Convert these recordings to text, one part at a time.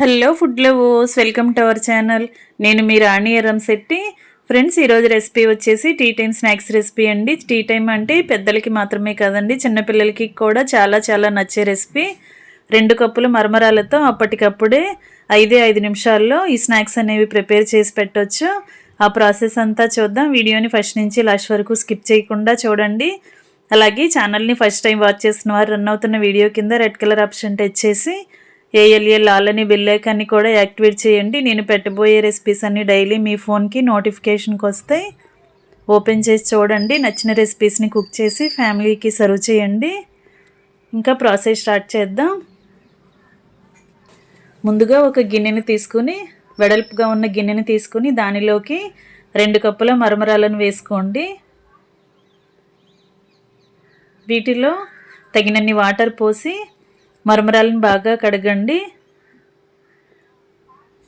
Hello food lovers, welcome to our channel. నేను మీ రాణి Eramsetti. Friends, ఈరోజు recipe వచ్చేసి టీ టైమ్ స్నాక్స్ రెసిపీ అండి. Tea time అంటే పెద్దలకి మాత్రమే కాదండి, చిన్నపిల్లలకి కూడా చాలా చాలా నచ్చే రెసిపీ. 2 కప్పుల మరమరాలతో అప్పటికప్పుడే 5 నిమిషాల్లో ఈ స్నాక్స్ అనేవి ప్రిపేర్ చేసి పెట్టొచ్చు. ఆ ప్రాసెస్ అంతా చూద్దాం. వీడియోని ఫస్ట్ నుంచి లాస్ట్ వరకు స్కిప్ చేయకుండా చూడండి. అలాగే ఛానల్ని ఫస్ట్ టైం వాచ్ చేసిన వారు రన్ అవుతున్న వీడియో కింద రెడ్ కలర్ ఆప్షన్ టచ్ చేసి ఏఎల్ఎల్ ఆల్ అని బెల్ ఐకాన్ని కూడా యాక్టివేట్ చేయండి. నేను పెట్టబోయే రెసిపీస్ అన్ని డైలీ మీ ఫోన్కి నోటిఫికేషన్కి వస్తాయి. ఓపెన్ చేసి చూడండి. నచ్చిన రెసిపీస్ని కుక్ చేసి ఫ్యామిలీకి సర్వ్ చేయండి. ఇంకా ప్రాసెస్ స్టార్ట్ చేద్దాం. ముందుగా ఒక గిన్నెని తీసుకుని, వెడల్పుగా ఉన్న గిన్నెని తీసుకుని దానిలోకి 2 కప్పుల మరమరాలను వేసుకోండి. వీటిలో తగినన్ని వాటర్ పోసి మరమరాలను బాగా కడగండి.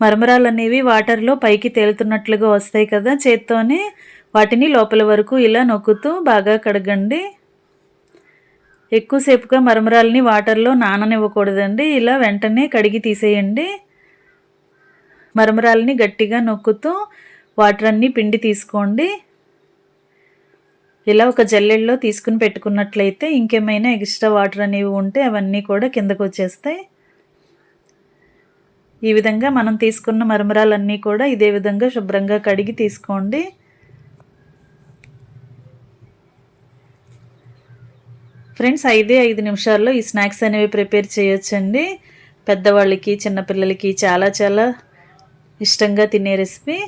మరమరాలు అనేవి వాటర్లో పైకి తేలుతున్నట్లుగా వస్తాయి కదా, చేత్తోనే వాటిని లోపల వరకు ఇలా నొక్కుతూ బాగా కడగండి. ఎక్కువసేపుగా మరమరాలని వాటర్లో నాననివ్వకూడదండి. ఇలా వెంటనే కడిగి తీసేయండి. మరమరాలని గట్టిగా నొక్కుతూ వాటర్ అన్నీ పిండి తీసుకోండి. ఇలా ఒక జల్లెడలో తీసుకుని పెట్టుకున్నట్లయితే ఇంకేమైనా ఎక్స్ట్రా వాటర్ అనేవి ఉంటే అవన్నీ కూడా కిందకు వచ్చేస్తాయి. ఈ విధంగా మనం తీసుకున్న మరమరాలన్నీ కూడా ఇదే విధంగా శుభ్రంగా కడిగి తీసుకోండి. ఫ్రెండ్స్, 5 నిమిషాల్లో ఈ స్నాక్స్ అనేవి ప్రిపేర్ చేయొచ్చండి. పెద్దవాళ్ళకి చిన్నపిల్లలకి చాలా చాలా ఇష్టంగా తినే రెసిపీ.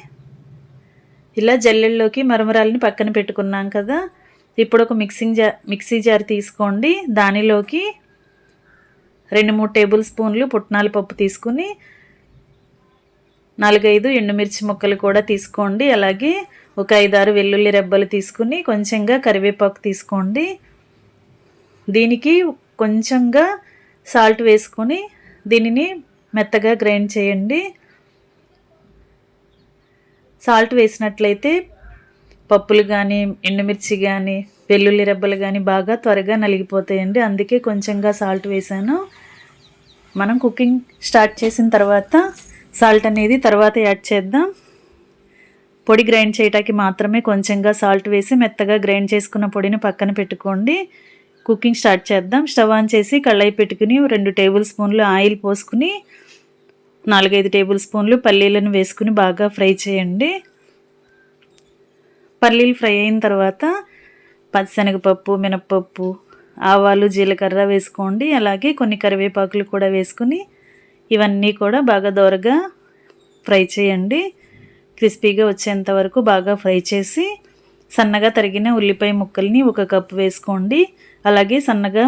ఇలా జల్లెడలోకి మరమరాలని పక్కన పెట్టుకున్నాం కదా. ఇప్పుడు ఒక మిక్సీ జార్ తీసుకోండి. దానిలోకి 2-3 టేబుల్ స్పూన్లు పుట్నాల పప్పు తీసుకుని 4-5 ఎండుమిర్చి ముక్కలు కూడా తీసుకోండి. అలాగే ఒక 5-6 వెల్లుల్లి రెబ్బలు తీసుకుని కొంచెంగా కరివేపాకు తీసుకోండి. దీనికి కొంచెంగా సాల్ట్ వేసుకొని దీనిని మెత్తగా గ్రైండ్ చేయండి. సాల్ట్ వేసినట్లయితే పప్పులు కానీ, ఎండుమిర్చి కానీ, వెల్లుల్లి రెబ్బలు కానీ బాగా త్వరగా నలిగిపోతాయండి. అందుకే కొంచెంగా సాల్ట్ వేసాను. మనం కుకింగ్ స్టార్ట్ చేసిన తర్వాత సాల్ట్ అనేది తర్వాత యాడ్ చేద్దాం. పొడి గ్రైండ్ చేయడానికి మాత్రమే కొంచెంగా సాల్ట్ వేసి మెత్తగా గ్రైండ్ చేసుకున్న పొడిని పక్కన పెట్టుకోండి. కుకింగ్ స్టార్ట్ చేద్దాం. స్టవ్ ఆన్ చేసి కళాయి పెట్టుకుని 2 టేబుల్ స్పూన్లు ఆయిల్ పోసుకుని 4-5 టేబుల్ స్పూన్లు పల్లీలను వేసుకుని బాగా ఫ్రై చేయండి. పల్లీలు ఫ్రై అయిన తర్వాత పచ్చిశనగపప్పు, మినప్పప్పు, ఆవాలు, జీలకర్ర వేసుకోండి. అలాగే కొన్ని కరివేపాకులు కూడా వేసుకుని ఇవన్నీ కూడా బాగా దోరగా ఫ్రై చేయండి. క్రిస్పీగా వచ్చేంత వరకు బాగా ఫ్రై చేసి సన్నగా తరిగిన ఉల్లిపాయ ముక్కల్ని 1 కప్పు వేసుకోండి. అలాగే సన్నగా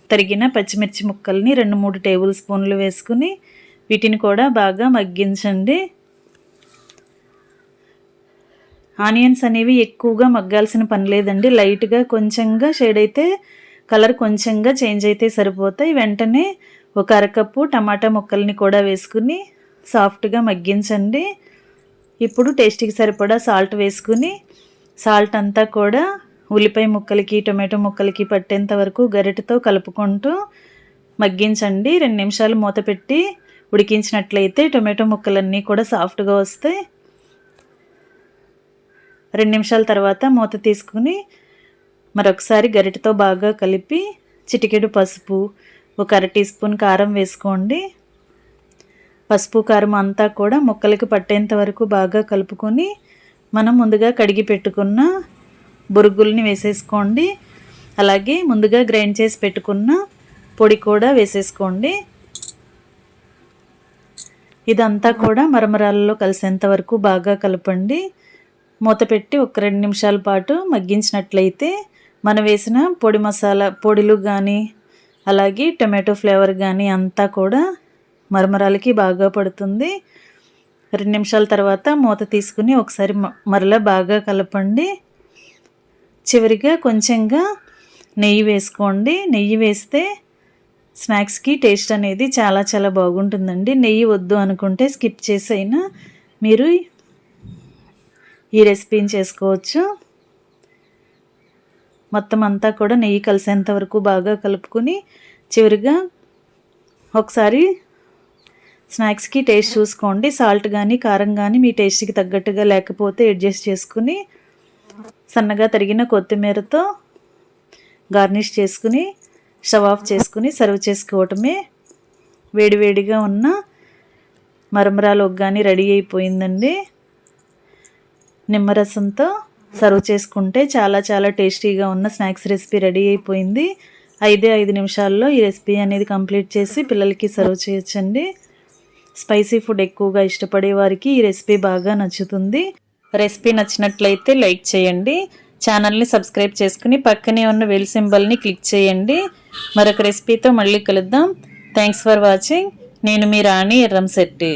తరిగిన పచ్చిమిర్చి ముక్కల్ని 2-3 టేబుల్ స్పూన్లు వేసుకుని వీటిని కూడా బాగా మగ్గించండి. ఆనియన్స్ అనేవి ఎక్కువగా మగ్గాల్సిన పని లేదండి. లైట్గా కొంచెంగా షేడ్ అయితే కలర్ కొంచెంగా చేంజ్ అయితే సరిపోతాయి. వెంటనే ఒక 1/2 కప్పు టమాటా ముక్కల్ని కూడా వేసుకుని సాఫ్ట్గా మగ్గించండి. ఇప్పుడు టేస్ట్కి సరిపడా సాల్ట్ వేసుకుని సాల్ట్ అంతా కూడా ఉల్లిపాయ ముక్కలకి, టొమాటో ముక్కలకి పట్టేంత వరకు గరిటెతో కలుపుకుంటూ మగ్గించండి. 2 నిమిషాలు మూత పెట్టి ఉడికించినట్లయితే టొమాటో ముక్కలన్నీ కూడా సాఫ్ట్గా వస్తాయి. 2 నిమిషాల తర్వాత మూత తీసుకుని మరొకసారి గరిటెతో బాగా కలిపి చిటికెడు పసుపు, ఒక 1/2 టీ స్పూన్ కారం వేసుకోండి. పసుపు కారం అంతా కూడా ముక్కలకి పట్టేంత వరకు బాగా కలుపుకొని మనం ముందుగా కడిగి పెట్టుకున్న బొరుగుల్ని వేసేసుకోండి. అలాగే ముందుగా గ్రైండ్ చేసి పెట్టుకున్న పొడి కూడా వేసేసుకోండి. ఇదంతా కూడా మరమరాలలో కలిసేంత వరకు బాగా కలపండి. మూత పెట్టి ఒక 2 నిమిషాల పాటు మగ్గించినట్లయితే మనం వేసిన పొడి మసాలా పొడులు కానీ, అలాగే టొమాటో ఫ్లేవర్ కానీ అంతా కూడా మరమరాలకి బాగా పడుతుంది. 2 నిమిషాల తర్వాత మూత తీసుకుని ఒకసారి మరలా బాగా కలపండి. చివరిగా కొంచెంగా నెయ్యి వేసుకోండి. నెయ్యి వేస్తే స్నాక్స్కి టేస్ట్ అనేది చాలా చాలా బాగుంటుందండి. నెయ్యి వద్దు అనుకుంటే స్కిప్ చేసైనా మీరు ఈ రెసిపీని చేసుకోవచ్చు. మొత్తం అంతా కూడా నెయ్యి కలిసేంత వరకు బాగా కలుపుకొని చివరిగా ఒకసారి స్నాక్స్కి టేస్ట్ చూసుకోండి. సాల్ట్ కానీ కారం కానీ మీ టేస్ట్కి తగ్గట్టుగా లేకపోతే అడ్జస్ట్ చేసుకుని సన్నగా తరిగిన కొత్తిమీరతో గార్నిష్ చేసుకుని స్టవ్ ఆఫ్ చేసుకుని సర్వ్ చేసుకోవటమే. వేడివేడిగా ఉన్న మరమరాలు ఒగ్గాని రెడీ అయిపోయిందండి. నిమ్మరసంతో సర్వ్ చేసుకుంటే చాలా చాలా టేస్టీగా ఉన్న స్నాక్స్ రెసిపీ రెడీ అయిపోయింది. 5 నిమిషాల్లో ఈ రెసిపీ అనేది కంప్లీట్ చేసి పిల్లలకి సర్వ్ చేయొచ్చండి. స్పైసీ ఫుడ్ ఎక్కువగా ఇష్టపడే వారికి ఈ రెసిపీ బాగా నచ్చుతుంది. రెసిపీ నచ్చినట్లయితే లైక్ చేయండి. ఛానల్ని సబ్స్క్రైబ్ చేసుకుని పక్కనే ఉన్న బెల్ సింబల్ని క్లిక్ చేయండి. మరొక రెసిపీతో మళ్ళీ కలుద్దాం. Thanks for watching. నేను మీ రాణి ఎర్రంశెట్టి.